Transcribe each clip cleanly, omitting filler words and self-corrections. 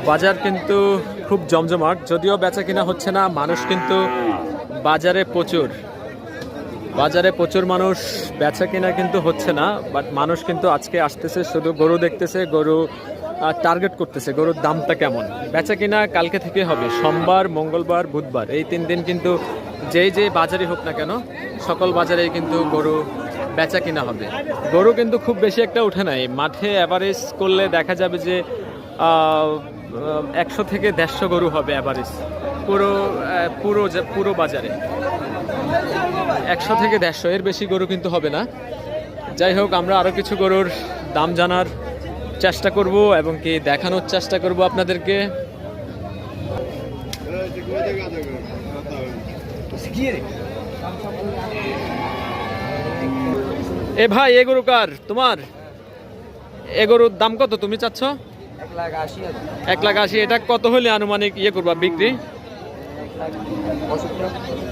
বাজার কিন্তু খুব জমজমাট, যদিও বেচা কিনা হচ্ছে না। মানুষ কিন্তু বাজারে প্রচুর মানুষ, বেচা কিনা কিন্তু হচ্ছে না। বাট মানুষ কিন্তু আজকে আসতেছে, শুধু গরু দেখতেছে, গরু টার্গেট করতেছে গরুর দামটা কেমন। বেচা কিনা কালকে থেকে হবে, সোমবার, মঙ্গলবার, বুধবার, এই 3 দিন কিন্তু যেই বাজারই হোক না কেন, সকল বাজারেই কিন্তু গরু বেচা কিনা হবে। গরু কিন্তু খুব বেশি একটা উঠে নাই মাঠে। অ্যাভারেজ করলে দেখা যাবে যে 100 থেকে 150 গরু হবে অ্যাভারেজ পুরো বাজারে। 100 থেকে 150, এর বেশি গরু কিন্তু হবে না। যাই হোক, আমরা আরও কিছু গরুর দাম জানার চেষ্টা করব এবং কি দেখানোর চেষ্টা করব আপনাদেরকে। এ ভাই, এ গরু কার? তোমার? এ গরুর দাম কত তুমি চাচ্ছ? 1,80,000। এটা কত হলে আনুমানিক করবা বিক্রি?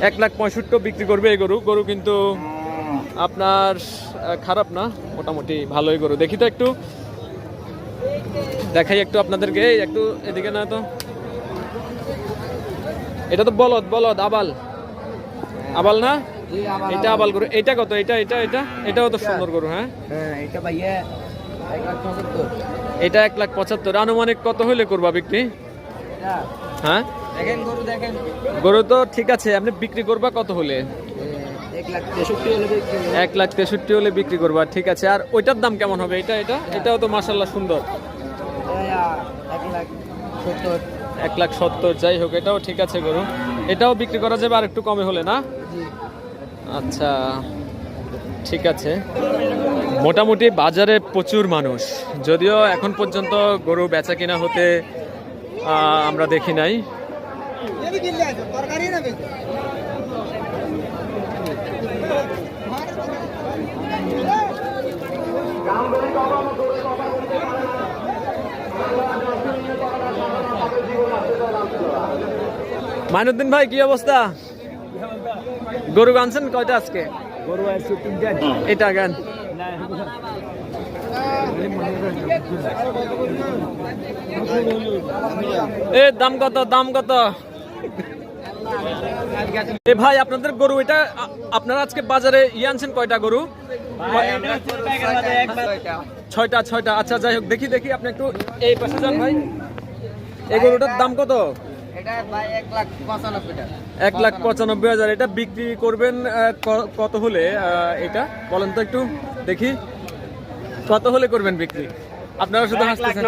1,65,000 বিক্রি করবে এই গরু কিন্তু আপনার খারাপ না, মোটামুটি ভালোই গরু। দেখি তো, একটু দেখাই একটু আপনাদেরকে, একটু এদিকে না তো। এটা তো বলদ আবাল না? এটা আবাল গরু। এটা কত? এটাও তো সুন্দর গরু। হ্যাঁ, এটা ভাইয়া 1,75,000। এটা 1,75,000। আনুমানিক কত হইলে করবা বিক্রি? হ্যাঁ, গরু তো ঠিক আছে, আপনি বিক্রি করবা কত হলে? 1,63,000 হলে বিক্রি করবা, ঠিক আছে। আর ওইটার দাম কেমন হবে? এটাও তো মাশাআল্লাহ সুন্দর, 1,70,000। যাই হোক, এটাও ঠিক আছে গরু, এটাও বিক্রি করা যাবে আর একটু কমে হলে না? আচ্ছা, ঠিক আছে। মোটামুটি বাজারে প্রচুর মানুষ, যদিও এখন পর্যন্ত গরু বেচা কিনা হতে আমরা দেখি নাই। মাইনুদ্দিন ভাই, কি অবস্থা? গরু আনছেন কয়টা আজকে? গরু আছে 3টা। এটা গান দাম কত? এ ভাই, আপনাদের গরু এটা আপনারা আজকে বাজারে আনছেন কয়টা গরু? 6টা। আচ্ছা, যাই হোক, দেখি আপনি একটু এই পাশে যান ভাই। এই গরুটার দাম কত? 1,95,000। এটা বিক্রি করবেন কত হলে? এটা বলেন তো একটু দেখি, কত হলে করবেন বিক্রি? আপনারা শুধু হাসতেছেন।